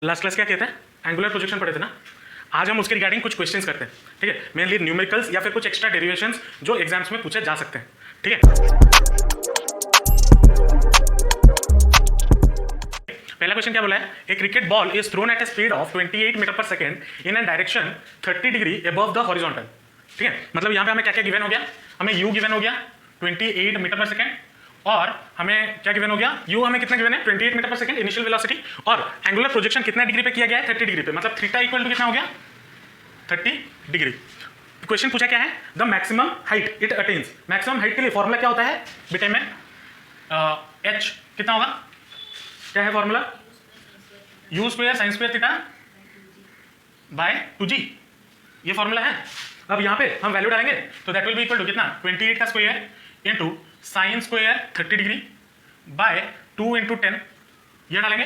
Last class क्या कहते हैं, एंगुलर प्रोजेक्शन पढ़े थे ना। आज हम उसके रिगार्डिंग कुछ क्वेश्चंस करते हैं, ठीक है। मेनली न्यूमेरिकल्स या फिर कुछ एक्स्ट्रा डेरिवेशंस जो एग्जाम्स में पूछे जा सकते हैं, ठीक है। पहला क्वेश्चन क्या बोला है, a cricket ball is thrown at a speed of 28 metre per second in an direction 30 degree above the horizontal, ठीक है। मतलब यहाँ पे हमें क्या क्या गिवन हो गया, हमें यू गिवन हो गया 28 मीटर पर सेकेंड, और हमें क्या गिवन हो गया, यू हमें कितना गिवन है 28 मीटर पर सेकंड इनिशियल वेलोसिटी, और एंगुलर प्रोजेक्शन कितना डिग्री पे किया गया है 30 डिग्री पे, मतलब थीटा इक्वल टू कितना हो गया 30 डिग्री। क्वेश्चन पूछा क्या है, the maximum height it attains. Maximum height के लिए फॉर्मूला क्या होता है बेटे में, एच कितना होगा, क्या है formula, you square sine square theta by 2g, ये फॉर्मूला है। अब यहाँ पे हम वैल्यू डालेंगे तो that will be equal to कितना 28 का square into sine square 30 degree by 2 into 10, ये डालेंगे।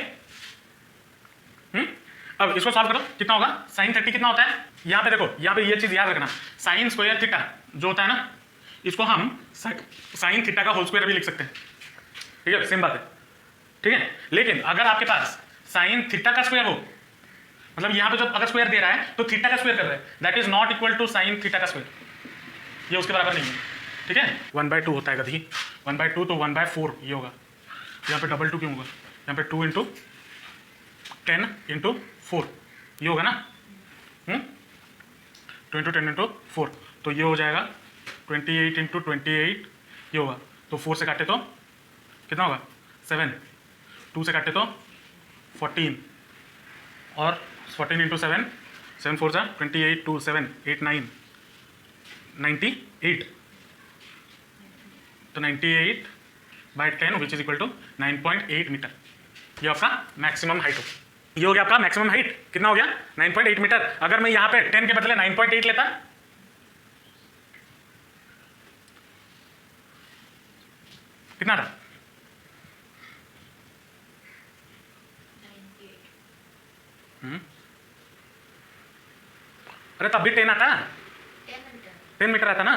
अब इसको सॉल्व करो, कितना होगा साइन 30 कितना होता है, यहाँ पे देखो, यहाँ पे ये चीज याद रखना, साइन स्क्वायर थीटा जो होता है ना, इसको हम साइन थीटा का होल स्क्वायर भी लिख सकते हैं, ठीक है, सेम बात है, ठीक है। लेकिन अगर आपके पास साइन थीटा का स्क्वायर हो, मतलब यहाँ पे जो अगर स्क्वायर दे रहा है तो थीटा का स्क्वायर कर रहा है, that is not equal to sine theta का स्क्वायर, ये उसके बराबर नहीं है, ठीक है। 1/2 होता है गधी, 1/2 तो 1/4 ये होगा, यहाँ पे डबल 2 क्यों होगा, यहाँ पे 2 इंटू 10 इंटू 4 ये होगा ना, 2 इंटू 10 इंटू 4, तो ये हो जाएगा 28 इंटू 28 ये होगा, तो 4 से काटे तो कितना होगा 7, 2 से काटे तो 14, और 14 इंटू 7, 7 4 जा 28, 2 7 8 9 98, तो 98 by 10 which is equal to 9.8 metre, ये आपका मैक्सिमम हाइट हो, ये हो गया आपका मैक्सिमम हाइट, कितना हो गया 9.8 मीटर। अगर मैं यहाँ पे 10 के बदले 9.8 लेता, कितना था, अरे तब भी 10 आता, 10 मीटर आता ना,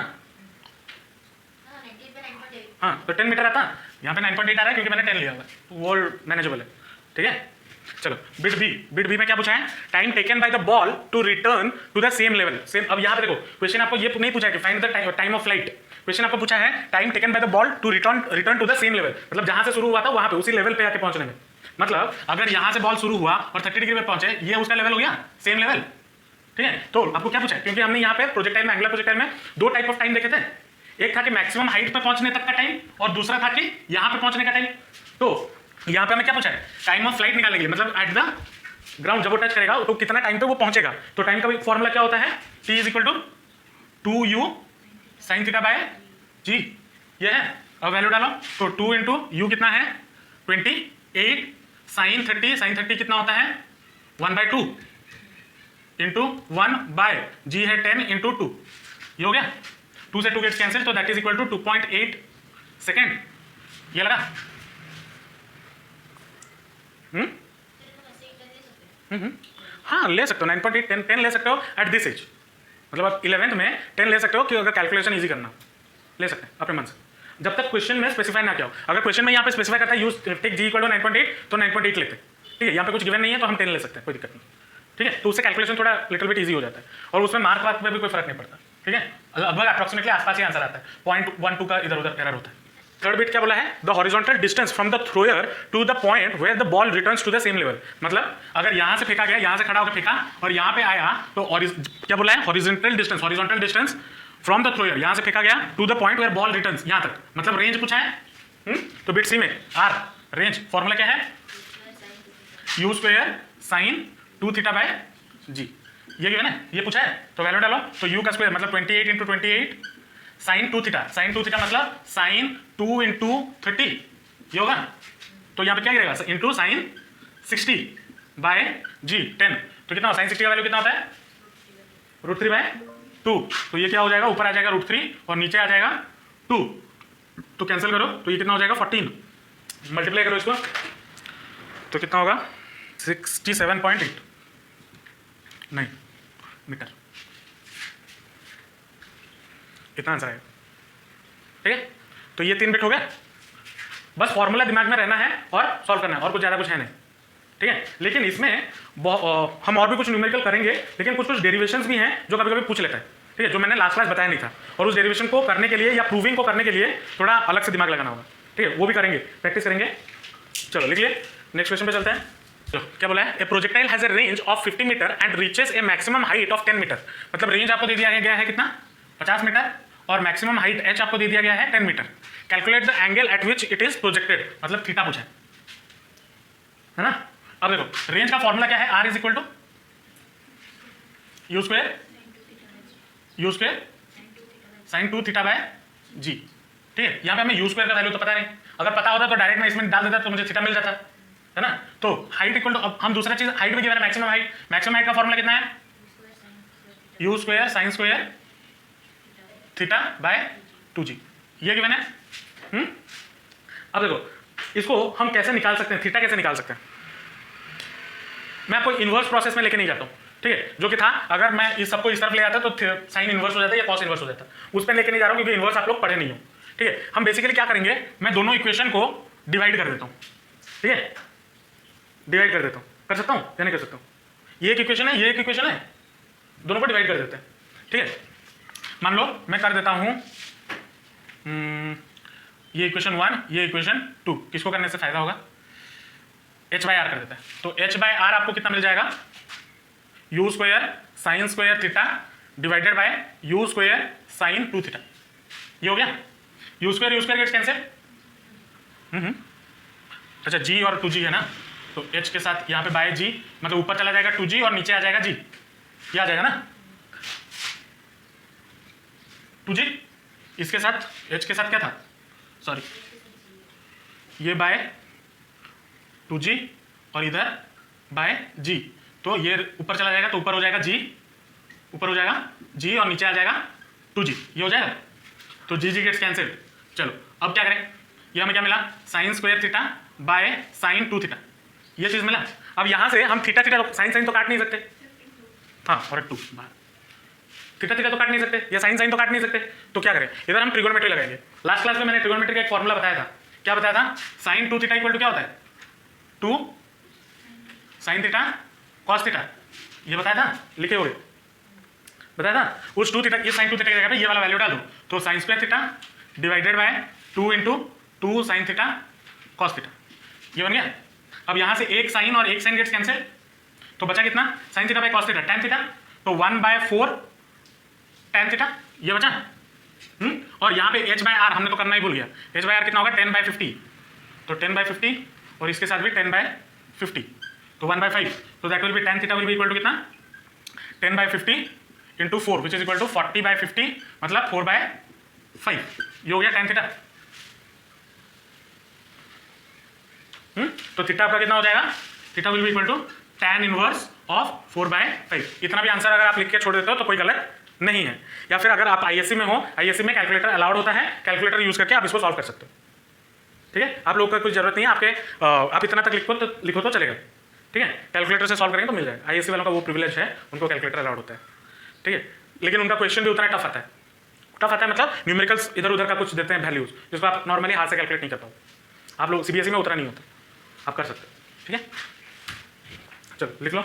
हाँ तो 10 मीटर आता, यहाँ पे 9.8 आ रहा है क्योंकि मैंने 10 लिया हुआ है, वो मैनेजेबल है, ठीक है। चलो बिट बी में क्या पूछा है, time taken by the ball to return to the same level, same. अब यहाँ पे देखो क्वेश्चन आपको ये नहीं पूछा है कि find the time of flight, question आपको पूछा है time taken by the ball to return to the same level, मतलब जहां से शुरू हुआ था वहां पे उसी लेवल पे आके पहुंचने में, मतलब अगर यहाँ से बॉल शुरू हुआ और 30 डिग्री पे पहुंचे, ये उसका लेवल हो गया सेम लेवल, ठीक है। तो आपको क्या पूछा है, क्योंकि हमने यहाँ पे प्रोजेक्टाइल में, एंगुलर प्रोजेक्टाइल में 2 टाइप ऑफ टाइम देखे थे, एक था कि मैक्सिमम हाइट पे पहुंचने तक का टाइम, और दूसरा था कि यहाँ पे पहुंचने का टाइम। तो यहाँ पे हमें क्या पूछा है, टाइम ऑफ फ्लाइट निकालने के लिए, मतलब एट द ग्राउंड जब वो टच करेगा तो कितना टाइम पे वो पहुंचेगा, तो टाइम का फॉर्मूला क्या होता है, t is equal to 2u sine theta by g, ये है। अब वैल्यू डालो तो 2 इंटू यू कितना है 28, साइन 30 कितना होता है 1/2 इंटू 1/g है 10 इंटू 2, ये हो गया, 2 से 2 गेट्स कैंसिल, तो that is equal to 2.8 second, ये लगा। हाँ ले सकते हो 9.8 10 ले सकते हो एट दिस एज, मतलब आप 11th में 10 ले सकते हो कि अगर कैलकुलेशन इजी करना ले सकते हैं अपने मन से, जब तक क्वेश्चन में स्पेसिफाई ना किया हो। अगर क्वेश्चन में यहाँ पे स्पेसिफाई करता है use take G equal to 9.8 तो 9.8 लेते, ठीक है। यहाँ पे कुछ गिवन नहीं है तो हम 10 ले सकते हैं, कोई दिक्कत नहीं, ठीक है। तो उससे कैलकुलेशन थोड़ा लिटिल बिट ईजी हो जाता है, और उसमें मार्क वार्क में भी कोई फर्क नहीं पड़ता, ठीक है। लगभग अप्रॉक्सीमेटली आसपास ही आंसर आता है, 0.12 का इधर उधर एरर होता है। थर्ड बिट क्या बोला है, the horizontal distance from the thrower to the point where the ball returns to the same level, मतलब अगर यहाँ से फेंका गया, यहाँ से खड़ा होकर फेंका और यहाँ पे आया तो क्या बोला है, horizontal distance from the thrower, यहाँ से फेंका गया to the point where ball returns, यहाँ तक, मतलब रेंज पूछा है। तो बिट सी में आर रेंज फॉर्मूला क्या है, you square sine 2 theta by g, ये क्या है ना, ये पूछा है, तो वैल्यू डालो, तो यू का स्क्वायर मतलब 28 इंटू 28 साइन 2 थीटा मतलब साइन 2 इंटू 30 ये होगा, तो यहाँ पे क्या गिरेगा इंटू साइन 60 बाय जी 10, तो कितना साइन 60 का वैल्यू कितना होता है √3/2, तो ये क्या हो जाएगा, ऊपर आ जाएगा √3 और नीचे आ जाएगा 2, तो कैंसिल करो तो ये कितना हो जाएगा 14, मल्टीप्लाई करो इसको तो कितना होगा 67.8 नहीं मीटर, इतना आंसर आएगा, ठीक है। तो ये 3 बिट हो गए, बस फॉर्मूला दिमाग में रहना है और सॉल्व करना है, और कुछ ज़्यादा कुछ है नहीं। ठीक है। लेकिन इसमें हम और भी कुछ न्यूमेरिकल करेंगे, लेकिन कुछ डेरिवेशंस भी हैं जो कभी कभी पूछ लेता है, ठीक है, जो मैंने लास्ट क्लास बताया नहीं था, और उस डेरिवेशन को करने के लिए या प्रूविंग को करने के लिए थोड़ा अलग से दिमाग लगाना होगा, ठीक है, वो भी करेंगे, प्रैक्टिस करेंगे। चलो लिख लिए, नेक्स्ट क्वेश्चन पे चलते हैं। चलो क्या बोला है, a projectile has a range of 50 metre and reaches a maximum height of 10 metre. मतलब रेंज आपको दे दिया गया है कितना, 50 मीटर, और मैक्सिमम हाइट h आपको दे दिया गया है 10 metre. Calculate the angle at which it is projected, मतलब थीटा पूछा है ना। अब देखो रेंज का फॉर्मूला क्या है, r is equal to you square sine 2 theta by g, ठीक है। यहाँ पे हमें यू स्क्वायर का वैल्यू तो पता नहीं, अगर पता होता तो डायरेक्ट मैं इसमें डाल देता तो मुझे थीटा मिल जाता है ना। तो हाइट इक्वल टू, अब हम दूसरा चीज हाइट भी गिवन है, मैक्सिमम हाइट का फॉर्मूला कितना है, you square sine square theta by 2g, ये गिवन है। अब देखो इसको हम कैसे निकाल सकते हैं, थीटा कैसे निकाल सकते हैं। मैं आपको इन्वर्स प्रोसेस में लेके नहीं जाता हूँ, ठीक है, जो कि था अगर मैं इस सबको इस तरफ ले आता तो साइन इन्वर्स हो जाता या कॉस इन्वर्स हो जाता, उस पर लेके नहीं जा रहा हूँ क्योंकि इन्वर्स आप लोग पढ़े नहीं हो, ठीक है। हम बेसिकली क्या करेंगे, मैं दोनों इक्वेशन को डिवाइड कर देता हूँ, ठीक है, डिवाइड कर देता हूँ, कर सकता हूँ या नहीं कर सकता हूँ। ये एक इक्वेशन है, ये एक इक्वेशन है, दोनों को डिवाइड कर देते हैं, ठीक है। मान लो मैं कर देता हूँ ये इक्वेशन 1, ये इक्वेशन 2, किसको करने से फायदा होगा, h बाय आर कर देता है। तो h बाय आर आपको कितना मिल जाएगा, u square sine square theta divided by you square sine 2 theta, ये हो गया। यू स्क्वायर गेट्स कैंसिल, अच्छा g और 2g है ना, तो h के साथ यहाँ पे बाय g, मतलब ऊपर चला जाएगा 2g और नीचे आ जाएगा g, ये आ जाएगा ना 2g, इसके साथ h के साथ क्या था, सॉरी ये बाय 2g और इधर बाय g, तो ये ऊपर चला जाएगा तो ऊपर हो जाएगा g, ऊपर हो जाएगा g और नीचे आ जाएगा 2g, ये हो जाएगा। तो g गेट्स कैंसिल। चलो अब क्या करें, ये हमें क्या मिला, sign square theta by sine 2 theta, ये चीज़ मिला। अब यहाँ से हम थीटा साइन तो काट नहीं सकते, हाँ, और 2 थीटा तो काट नहीं सकते, या साइन तो काट नहीं सकते, तो क्या करें, इधर हम ट्रिगोनोमेट्री लगाएंगे। लास्ट क्लास में मैंने ट्रिगोनोमेट्री का एक फॉर्मूला बताया था, क्या बताया था, साइन 2 थीटा इक्वल टू क्या होता है, 2 साइन थीटा कॉस थीटा, ये बताया था, लिखे हुए बताया था। उस 2 थीटा, ये साइन 2 थीटा की जगह पे ये वाला वैल्यू डाल दो, तो sign square theta divided by 2 into 2 sine theta cos theta, ये बन गया। अब यहाँ से एक साइन और एक साइन गेट्स कैंसिल, तो बचा कितना, sign theta by cos theta tan theta, तो 1/4 tan थीटा, ये बचा। और यहाँ पे h बाय आर हमने तो करना ही भूल गया, h बाय आर कितना होगा 10/50, तो 10/50 और इसके साथ भी 10/50, तो 1/5, तो that will be tan theta will be equal to कितना 10/50 into 4 which is equal to 40/50, मतलब 4/5, ये हो गया tan थीटा। तो थीटा आपका कितना हो जाएगा, theta will be equal to tan inverse of 4/5। इतना भी आंसर अगर आप लिख के छोड़ देते हो तो कोई गलत नहीं है। या फिर अगर आप आईएससी में हो, आईएससी में कैलकुलेटर अलाउड होता है, कैलकुलेटर यूज करके आप इसको सॉल्व कर सकते हो, ठीक है। आप लोगों का कोई जरूरत नहीं है, आप इतना तक लिखो तो चलेगा, ठीक है। कैलकुलेटर से सॉल्व करेंगे तो मिल जाएगा, आईएससी वालों का वो प्रिविलेज है, उनको कैलकुलेटर अलाउड होता है, ठीक है। लेकिन उनका क्वेश्चन भी उतना टफ आता है, मतलब न्यूमेरिकल्स इधर उधर का कुछ देते हैं वैल्यूज, जिसको आप नॉर्मली हाथ से कैलकुलेट नहीं कर पाओ। आप लोग सीबीएसई में उतना नहीं होता, आप कर सकते हो, ठीक है। चलो लिख लो,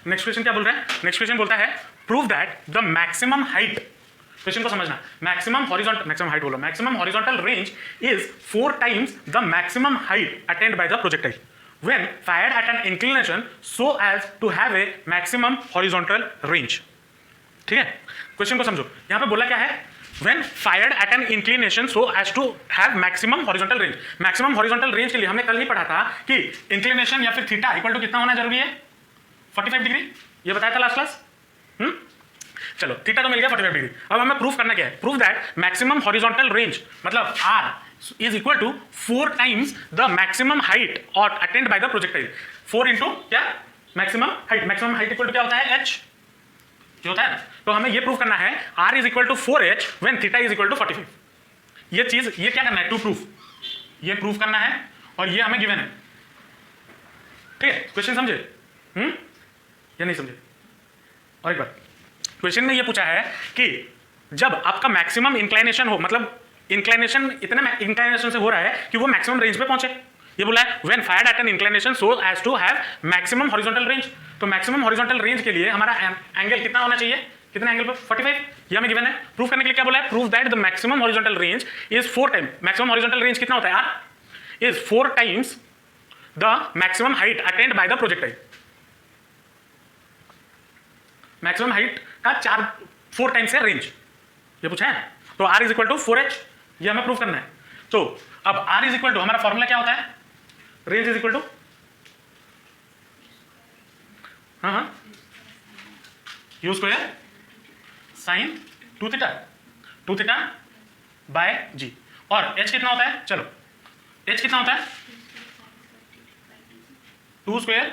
नेक्स्ट क्वेश्चन क्या बोल रहा है, नेक्स्ट क्वेश्चन बोलता है prove that the maximum height, question को समझना, maximum horizontal range is 4 times the maximum height attained by the projectile when fired at an inclination so as to have a maximum horizontal range, ठीक है। Question को समझो, यहाँ पे बोला क्या है, when fired at an inclination so as to have maximum horizontal range। maximum horizontal range के लिए हमने कल ही पढ़ा था कि inclination या फिर थीटा इक्वल टू कितना होना जरूरी है, 45 डिग्री, ये बताया था लास्ट क्लास। चलो थीटा तो मिल गया 45 डिग्री। अब हमें प्रूफ करना क्या है, proof that maximum horizontal range मतलब r is equal to 4 times the maximum height और attend by the projectile. 4 into क्या, मैक्सिमम हाइट इक्वल टू क्या होता है, h, ये होता है ना। तो हमें ये प्रूफ करना है r is equal to 4h when theta is equal to 45। ये चीज, ये क्या करना है, टू प्रूफ, ये प्रूफ करना है और ये हमें गिवन है, ठीक है। क्वेश्चन समझे या नहीं समझे, और एक बार क्वेश्चन में ये पूछा है कि जब आपका मैक्सिमम इंक्लाइनेशन हो, मतलब इंक्लाइनेशन इतने इंक्लाइनेशन से हो रहा है कि वो मैक्सिमम रेंज पे पहुंचे, ये बोला है when fired at an inclination so as to have maximum horizontal range. तो मैक्सिमम हॉरिजॉन्टल रेंज के लिए हमारा एंगल कितना होना चाहिए, कितना एंगल पर 45, ये हमें गिवन है। प्रूफ करने के लिए क्या बोला है, prove that the maximum horizontal range is 4 time, maximum horizontal range कितना होता है यार, is 4 times the maximum height attained by the projectile. Maximum height का 4 टाइम्स है रेंज, ये पूछा है। तो r is equal to 4h, ये हमें प्रूफ करना है। तो अब r इज इक्वल टू, हमारा फॉर्मूला क्या होता है, रेंज इज इक्वल टू, हाँ you square sine 2 theta by g, और h कितना होता है, चलो h कितना होता है 2 square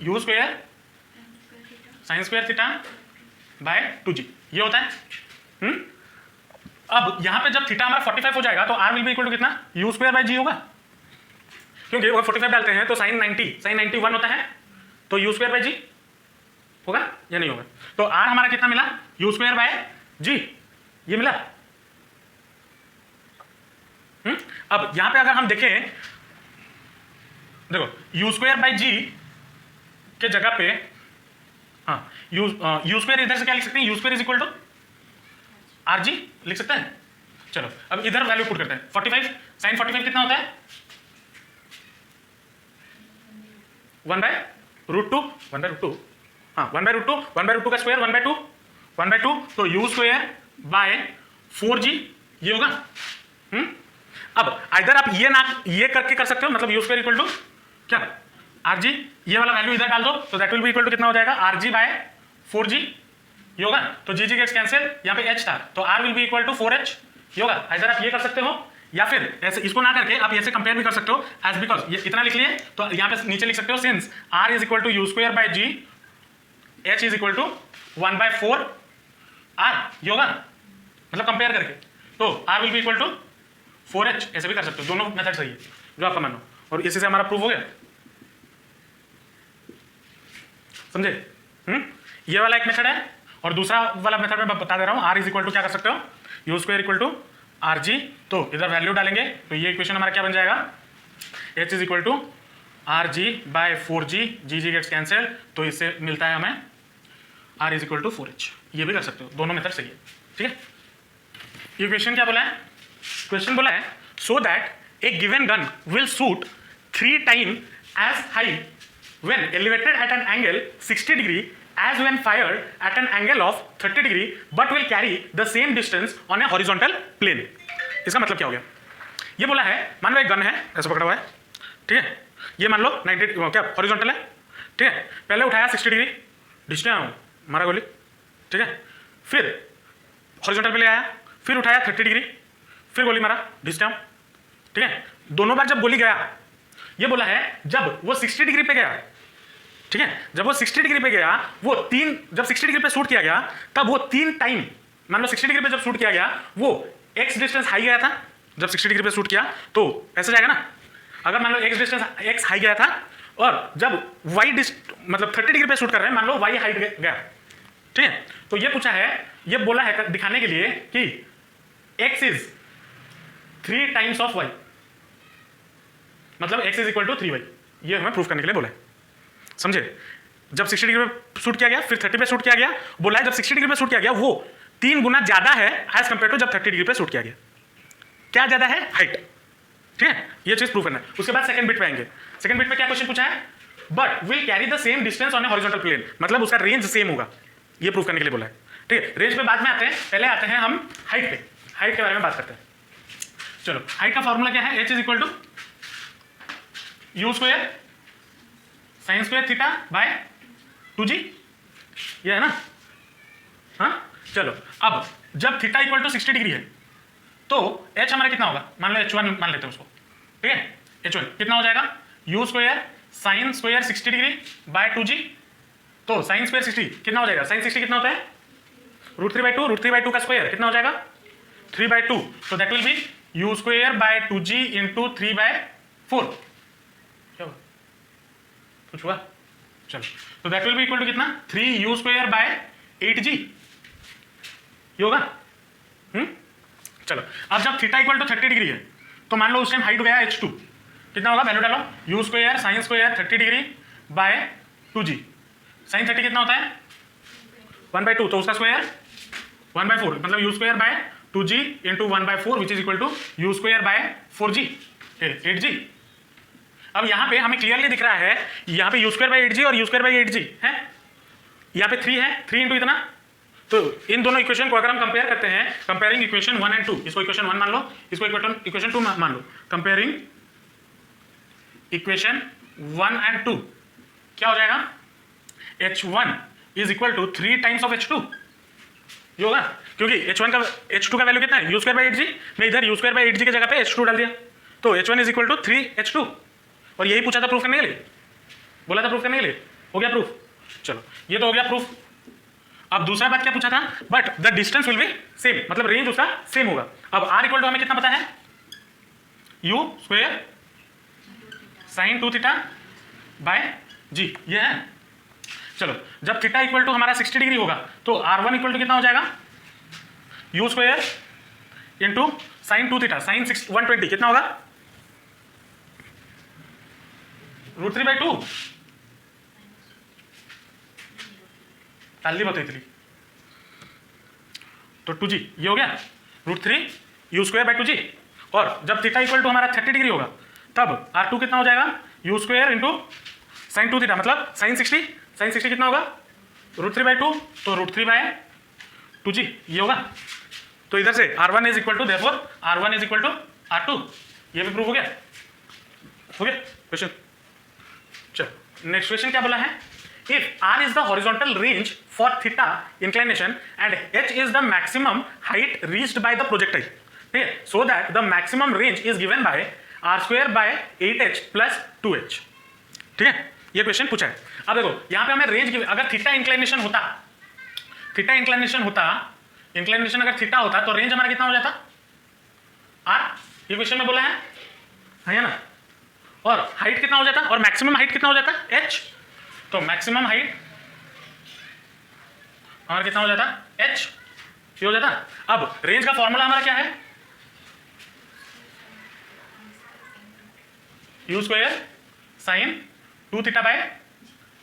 u square sine square theta by 2g, ये होता है। अब यहां पे जब थीटा हमारा 45 हो जाएगा तो r will be equal to कितना, u स्क्वायर बाय g होगा, क्योंकि अगर 45 डालते हैं तो साइन 91 होता है, तो u स्क्वायर बाय g होगा या नहीं होगा। तो r हमारा कितना मिला, u स्क्वायर बाय g, ये मिला। अब यहां पे अगर हम देखें, देखो u स्क्वायर बाय g के जगह पे, हाँ u स्क्वायर इधर से क्या लिख सकते हैं, u square is equal to rg लिख सकते हैं। चलो अब इधर वैल्यू पुट करते हैं, 45 साइन 45 कितना होता है 1/√2, हाँ 1/√2 का स्क्वायर 1/2, तो u स्क्वायर बाय 4g ये होगा। अब इधर आप ये करके कर सकते हो, मतलब u स्क्वायर इक्वल टू क्या, rg, ये वाला वैल्यू इधर डाल दो तो that will be equal to कितना हो जाएगा, rg बाय 4g ये होगा। तो g गेट्स कैंसिल, यहाँ पे h था तो r will be equal to 4h ये होगा। इधर आप ये कर सकते हो, या फिर ऐसे इसको ना करके आप ऐसे कंपेयर भी कर सकते हो, एज बिकॉज ये इतना लिख लिए तो यहाँ पे नीचे लिख सकते हो since r is equal to u square by g, h is equal to 1/4 r ये होगा, मतलब कंपेयर करके। तो r will be equal to 4h, ऐसे भी कर सकते हो, दोनों मेथड सही है जो आपका मानो, और इसी से हमारा प्रूफ हो गया, समझे। ये वाला एक मेथड है, और दूसरा वाला मेथड मैं बता दे रहा हूँ, r इज इक्वल टू क्या कर सकते हो, u square equal to rg, तो इधर वैल्यू डालेंगे तो ये इक्वेशन हमारा क्या बन जाएगा, h is equal to rg by 4g, g gets cancel, तो इससे मिलता है हमें r is equal to 4h, ये भी कर सकते हो, दोनों मेथड सही है, ठीक है। ये क्वेश्चन क्या बोला है, क्वेश्चन बोला है so that a given gun will shoot 3 time as high when elevated at an angle 60 degree as when fired at an angle of 30 degree but will carry the same distance on a horizontal plane। इसका मतलब क्या हो गया, ये बोला है मान लो एक गन है ऐसे पकड़ा हुआ है, ठीक है, ये मान लो 90 क्या हॉरिजॉन्टल है, ठीक है, पहले उठाया 60 डिग्री डिस्टेंस मारा गोली, ठीक है, फिर हॉरिजॉन्टल पे ले आया, फिर उठाया 30 डिग्री, फिर गोली मारा डिस्टेंस, ठीक है। दोनों बार जब गोली गया, ये बोला है जब वो 60 डिग्री पे गया, ठीक है, जब वो 60 डिग्री पे गया, वो जब 60 डिग्री पे शूट किया गया तब वो 3 टाइम, मान लो 60 डिग्री पे जब शूट किया गया वो x डिस्टेंस हाई गया था, जब 60 डिग्री पे शूट किया तो ऐसे जाएगा ना, अगर मान लो x डिस्टेंस x हाई गया था, और जब y मतलब 30 डिग्री पे शूट कर रहे हैं, मान लो y हाई गया, ठीक है। तो ये पूछा है, ये बोला है दिखाने के लिए कि x is 3 times of y, मतलब x is equal to 3y, ये हमें प्रूफ करने के लिए बोला है, समझे। जब 60 डिग्री पे शूट किया गया, फिर 30 पे शूट किया गया, बोला है जब 60 डिग्री पे शूट किया गया वो 3 गुना ज्यादा है एज कंपेयर टू जब 30 डिग्री पे शूट किया गया। क्या ज्यादा है, हाइट, ठीक है, ये चीज प्रूफ करना है। उसके बाद सेकंड बिट पे आएंगे, सेकंड बिट पे क्या क्वेश्चन पूछा है, but will carry the same distance on a horizontal plane, मतलब उसका रेंज सेम होगा, ये प्रूफ करने के लिए बोला है, ठीक है। रेंज पे बाद में आते हैं, पहले आते हैं हम हाइट पे, हाइट के बारे में बात करते हैं। चलो हाइट का फॉर्मूला क्या है, h is equal to u square sine square theta by 2g, ये है ना, हाँ। चलो अब जब थीटा इक्वल टू 60 डिग्री है तो h हमारा कितना होगा, मान लो h1 मान लेते हैं उसको, ठीक है, h1 कितना हो जाएगा, u square sine square 60 degree by 2g, तो साइन स्क्वायर 60 कितना हो जाएगा, साइन 60 कितना होता है √3/2 का स्क्वायर कितना हो जाएगा 3/2, तो that will be u square by 2g into 3/4, क्या हुआ, कुछ हुआ, चलो, तो that will be equal to कितना 3u स्क्वायर बाय 8g, ये होगा। चलो अब जब थीटा इक्वल टू 30 डिग्री है तो मान लो उस टाइम हाइट गया h2, कितना होगा, वैल्यू डालो, U square sine square 30 degree by 2g। Sine 30 कितना होता है 1/2, तो उसका स्क्वायर 1/4, मतलब U square by 2g into 1/4 which is equal to you square by 4g 8g। अब यहाँ पे हमें क्लियरली दिख रहा है, यहाँ पे यू स्क्वायर बाई 8g और यू स्क्वायर बाई 8g है, यहाँ पे 3 है, 3 इंटू इतना। तो इन दोनों इक्वेशन को अगर हम कंपेयर करते हैं, कंपेयरिंग इक्वेशन 1 एंड 2, इसको इक्वेशन 1 मान लो, इसको इक्वेशन 2 मान लो, कंपेयरिंग इक्वेशन 1 एंड 2 क्या हो जाएगा, h1 is equal to 3 times of h2 ये होगा, क्योंकि h2 का वैल्यू कितना है, यू स्क्वायर बाई 8g, मैं इधर यू स्क्वायर बाई 8g की जगह पे h2 डाल दिया, तो h1 is equal to 3h2, और यही पूछा था प्रूफ करने के लिए, बोला था प्रूफ करने के लिए, हो गया प्रूफ। चलो ये तो हो गया प्रूफ। अब दूसरा बात क्या पूछा था, but the distance will be same, मतलब रेंज उसका सेम होगा। अब r इक्वल टू हमें कितना पता है, you square sine 2 theta by g, ये है। चलो जब थीटा इक्वल टू हमारा 60 डिग्री होगा तो r1 इक्वल टू कितना हो जाएगा, u square into sign 2 theta sine 120 कितना होगा, √3/2 ताली बताई थी, तो 2g ये हो गया, √3 यू स्क्वायर बाई 2g। और जब थीटा इक्वल टू हमारा 30 डिग्री होगा तब r2 कितना हो जाएगा, u square into sign 2 theta मतलब साइन 60 कितना होगा, √3/2, तो √3/2g ये होगा। तो इधर से r1 is equal to therefore r1 is equal to r2, ये भी प्रूव हो गया क्वेश्चन। चलो नेक्स्ट क्वेश्चन क्या बोला है, if r is the horizontal range for theta inclination and h is the maximum height reached by the projectile, ठीक है, so that the maximum range is given by r square by 8h plus 2h, ठीक है, ये question पूछा है। अब देखो यहाँ पे हमें रेंज, अगर थीटा इंक्लाइनेशन अगर थीटा होता तो रेंज हमारा कितना हो जाता, r, ये क्वेश्चन में बोला है ना, और हाइट कितना हो जाता, और मैक्सिमम हाइट कितना हो जाता h, तो मैक्सिमम हाइट हमारा कितना हो जाता, h ये हो जाता। अब रेंज का फॉर्मूला हमारा क्या है, you square sine 2 theta by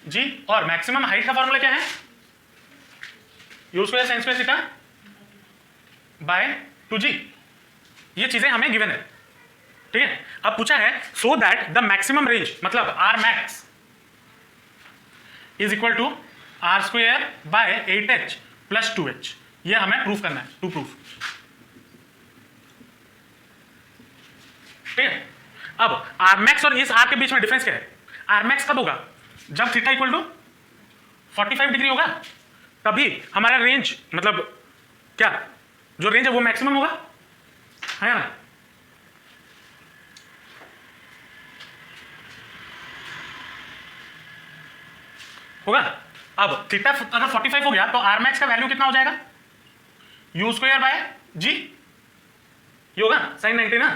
g, और मैक्सिमम हाइट का फॉर्मूला क्या है, you square sine square theta by 2g। ये चीजें हमें गिवन है, ठीक है। अब पूछा है so that the maximum range मतलब r max is equal to r square by 8h plus 2h, ये हमें प्रूफ करना है, टू प्रूफ, ठीक है। अब r मैक्स और इस r के बीच में डिफरेंस क्या है, r मैक्स कब होगा, जब थीटा इक्वल टू 45 डिग्री होगा, तभी हमारा रेंज मतलब क्या, जो रेंज है वो मैक्सिमम होगा, है ना। होगा। अब थीटा अगर 45 हो गया तो आर मैक्स का वैल्यू कितना हो जाएगा, यू स्क्वायर बाय जी, ये होगा साइन 90 ना,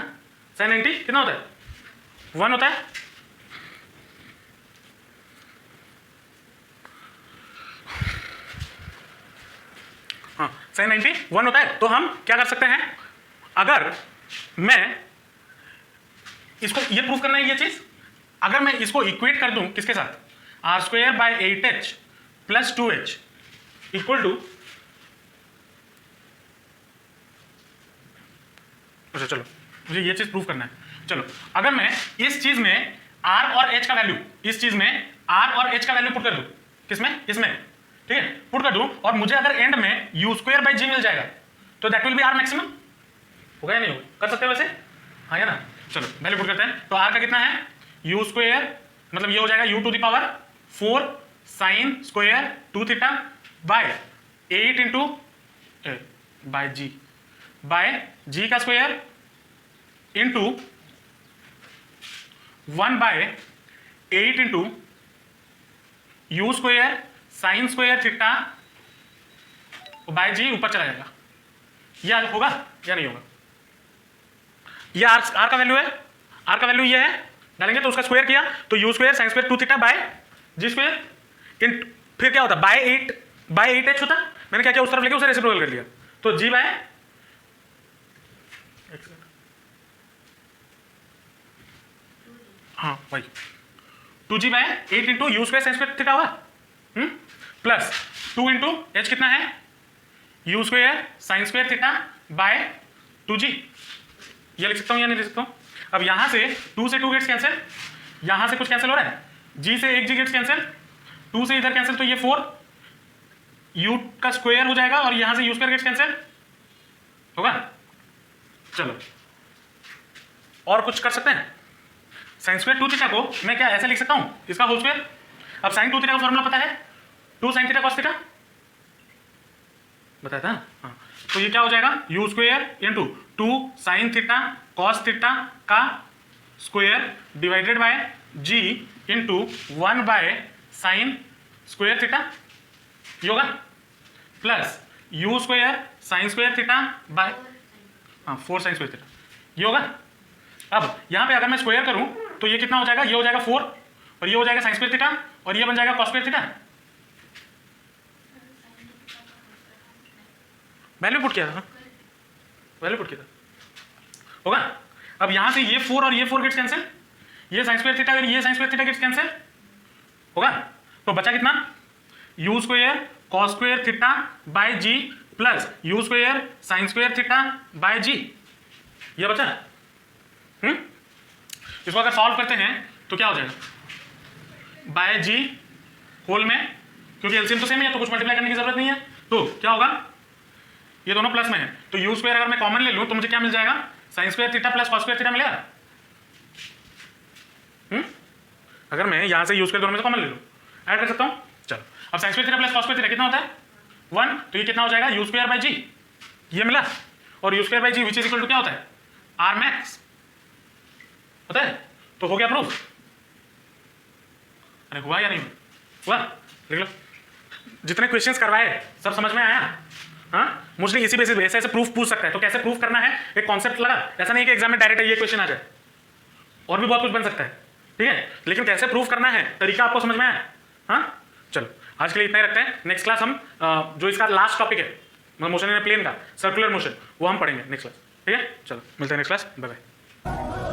साइन 90 कितना होता है 1 होता है, हाँ साइन 90 1 होता है। तो हम क्या कर सकते हैं, अगर मैं इसको ये प्रूफ करना है ये चीज, अगर मैं इसको इक्वेट कर दूं किसके साथ, R square by 8h plus 2h equal to, अच्छा चलो मुझे ये चीज प्रूफ करना है। चलो अगर मैं इस चीज में r और h का वैल्यू, इस चीज में r और h का वैल्यू पुट कर दूं, किसमें, इसमें, ठीक है, पुट कर दूं, और मुझे अगर एंड में यू स्क्वायर बाई जी मिल जाएगा तो that will be R maximum, होगा या नहीं होगा, कर सकते हैं वैसे, हाँ या ना। चलो वैल्यू पुट करते हैं, तो r का कितना है, यू स्क्वायर मतलब ये हो जाएगा u to the power 4 sine square 2 theta by 8 into by g का square into 1 by 8 into you square sine square theta by g ऊपर चला जाएगा, यह होगा या नहीं होगा, ये आर का वैल्यू है, आर का वैल्यू ये है, डालेंगे तो उसका स्क्वायर किया तो U square sine square 2 theta by G square, फिर क्या होता बाय 8h होता, मैंने क्या किया उस तरफ लेके उसे रेसिप्रोकल कर लिया, तो जी बाय हाँ वही 2g बाय 8 into you square sine square theta होगा प्लस 2 इंटू एच कितना है you square sine square theta by 2g। ये लिख सकता हूँ या नहीं लिख सकता हूँ? अब यहाँ से 2 से 2 गेट्स कैंसिल, यहाँ से कुछ कैंसिल हो रहा है, g से 1g गेट्स कैंसिल, 2 से इधर कैंसिल, तो ये 4 u का स्क्वायर हो जाएगा और यहाँ से u स्क्वायर गेट्स कैंसिल होगा। चलो और कुछ कर सकते हैं। साइन स्क्वायर 2 थीटा को मैं क्या ऐसे लिख सकता हूँ इसका होल स्क्वायर। अब साइन 2 थीटा का फॉर्मूला पता है 2 साइन थीटा कॉस थीटा बताया था। हाँ तो ये क्या हो जाएगा u square into 2 sine theta cos theta का square divided by g into 1 by sine square theta ये होगा plus u square sine square theta by 4 sine square theta ये होगा। अब यहाँ पे अगर मैं स्क्वायर करूँ तो ये कितना हो जाएगा, ये हो जाएगा 4 और ये हो जाएगा साइन स्क्वायर थीटा और ये बन जाएगा cos square theta. Value put किया था, वैल्यू पुट किया था होगा। अब यहाँ से ये 4 और ये 4 गेट्स कैंसिल, ये साइन स्क्वायर थीटा और ये sine square theta gets cancel होगा। तो बचा कितना u square cos square theta by g plus u square sine square theta by g ये बचा। इसको अगर सॉल्व करते हैं तो क्या हो जाएगा बाय जी होल में, क्योंकि एलसीएम तो सेम है तो कुछ मल्टीप्लाई करने की जरूरत नहीं है। तो क्या होगा ये दोनों प्लस में है तो यू स्क्वायर अगर मैं कॉमन ले लूं तो मुझे क्या मिल जाएगा sign square theta plus cos square theta मिलेगा। अगर मैं यहां से यू स्क्वायर दोनों में से कॉमन ले लूं ऐड कर सकता हूं। चलो अब sign square theta plus cos square theta कितना होता है 1, तो ये कितना हो जाएगा यू स्क्वायर बाय जी ये मिला और U square by G which is equal to क्या होता है आर मैक्स होता है। तो हो गया प्रूफ। अरे हुआ या नहीं हुआ देख लो। जितने क्वेश्चंस करवाए सब समझ में आया। हाँ मुझे इसी बेसिस पे ऐसे प्रूफ पूछ सकता है तो कैसे प्रूफ करना है एक कॉन्सेप्ट लगा। ऐसा नहीं कि एग्जाम में डायरेक्ट ये क्वेश्चन आ जाए, और भी बहुत कुछ बन सकता है ठीक है, लेकिन कैसे प्रूफ करना है तरीका आपको समझ में आया। हाँ चलो आज के लिए इतना ही रखते हैं। नेक्स्ट क्लास हम जो इसका लास्ट टॉपिक है मोशन इन प्लेन का सर्कुलर मोशन वो हम पढ़ेंगे नेक्स्ट क्लास ठीक है। चलो मिलते हैं नेक्स्ट क्लास, बाय बाय।